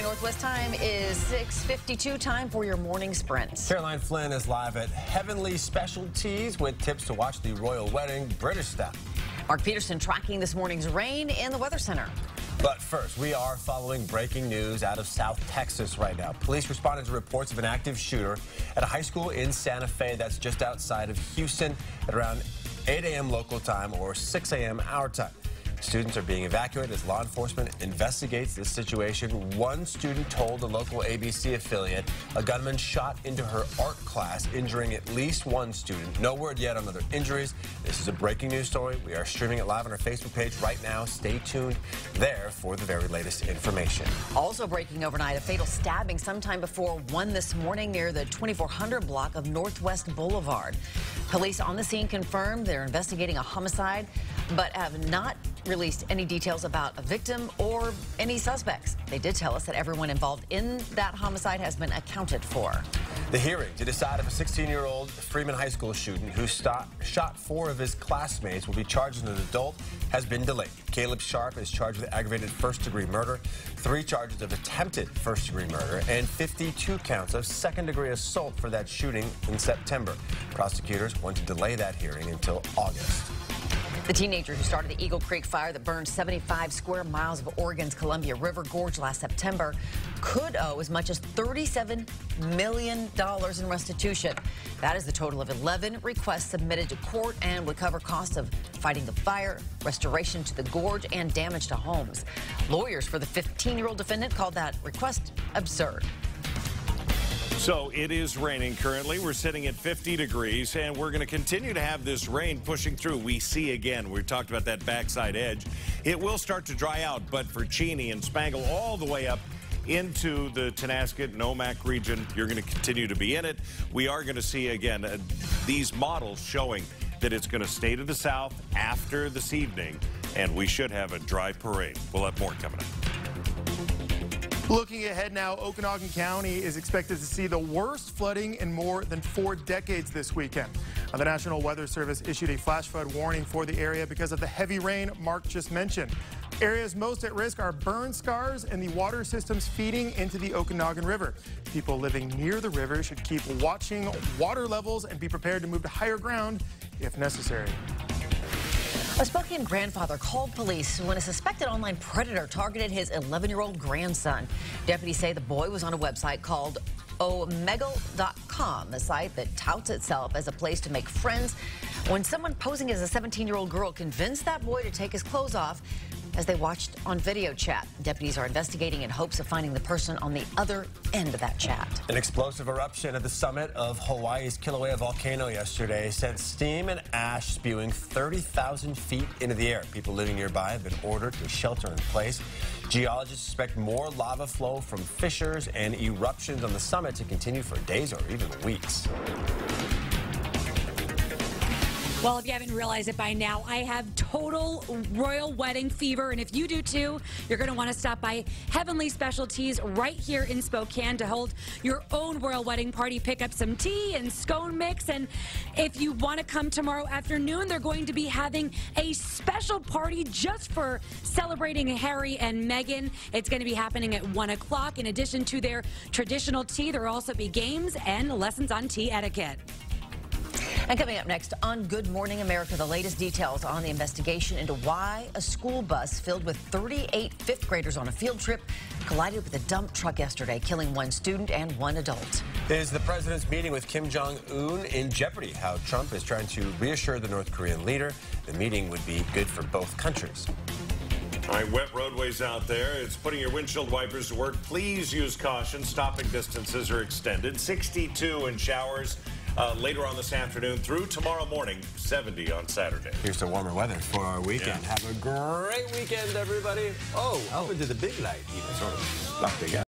Northwest time is 6:52. Time for your morning sprint. Caroline Flynn is live at Heavenly Specialties with tips to watch the royal wedding British style. Mark Peterson tracking this morning's rain in the Weather Center. But first, we are following breaking news out of South Texas right now. Police responded to reports of an active shooter at a high school in Santa Fe that's just outside of Houston at around 8 a.m. local time or 6 a.m. our time. Students are being evacuated as law enforcement investigates this situation. One student told the local ABC affiliate a gunman shot into her art class, injuring at least one student. No word yet on other injuries. This is a breaking news story. We are streaming it live on our Facebook page right now. Stay tuned there for the very latest information. Also breaking overnight, a fatal stabbing sometime before 1 this morning near the 2400 block of Northwest Boulevard. Police on the scene confirmed they're investigating a homicide, but have not released any details about a victim or any suspects. They did tell us that everyone involved in that homicide has been accounted for. The hearing to decide if a 16-year-old Freeman High School student who shot 4 of his classmates will be charged as an adult has been delayed. Caleb Sharp is charged with aggravated first-degree murder, 3 charges of attempted first-degree murder, and 52 counts of second-degree assault for that shooting in September. Prosecutors want to delay that hearing until August. The teenager who started the Eagle Creek fire that burned 75 square miles of Oregon's Columbia River Gorge last September could owe as much as $37 million in restitution. That is the total of 11 requests submitted to court and would cover costs of fighting the fire, restoration to the gorge, and damage to homes. Lawyers for the 15-year-old defendant called that request absurd. So it is raining currently. We're sitting at 50 degrees, and we're going to continue to have this rain pushing through. We see again, we talked about that backside edge. It will start to dry out, but for Cheney and Spangle all the way up into the Tonasket, Nomac region, you're going to continue to be in it. We are going to see again these models showing that it's going to stay to the south after this evening, and we should have a dry parade. We'll have more coming up. Looking ahead now, Okanogan County is expected to see the worst flooding in more than 4 decades this weekend. The National Weather Service issued a flash flood warning for the area because of the heavy rain Mark just mentioned. Areas most at risk are burn scars and the water systems feeding into the Okanogan River. People living near the river should keep watching water levels and be prepared to move to higher ground if necessary. A Spokane grandfather called police when a suspected online predator targeted his 11-year-old grandson. Deputies say the boy was on a website called Omegle.com, a site that touts itself as a place to make friends. When someone posing as a 17-year-old girl convinced that boy to take his clothes off as they watched on video chat. Deputies are investigating in hopes of finding the person on the other end of that chat. An explosive eruption at the summit of Hawaii's Kilauea volcano yesterday sent steam and ash spewing 30,000 feet into the air. People living nearby have been ordered to shelter in place. Geologists suspect more lava flow from fissures and eruptions on the summit to continue for days or even weeks. Well, if you haven't realized it by now, I have total royal wedding fever. And if you do too, you're going to want to stop by Heavenly Specialties right here in Spokane to hold your own royal wedding party. Pick up some tea and scone mix. And if you want to come tomorrow afternoon, they're going to be having a special party just for celebrating Harry and Meghan. It's going to be happening at 1 o'clock. In addition to their traditional tea, there will also be games and lessons on tea etiquette. And coming up next on Good Morning America, the latest details on the investigation into why a school bus filled with 38 fifth graders on a field trip collided with a dump truck yesterday, killing 1 student and 1 adult. Is the president's meeting with Kim Jong-un in jeopardy? How Trump is trying to reassure the North Korean leader the meeting would be good for both countries. All right, wet roadways out there. It's putting your windshield wipers to work. Please use caution. Stopping distances are extended. 62 in showers later on this afternoon through tomorrow morning, 70 on Saturday. Here's the warmer weather for our weekend. Yeah. Have a great weekend, everybody. Up into the big light, even sort of. Big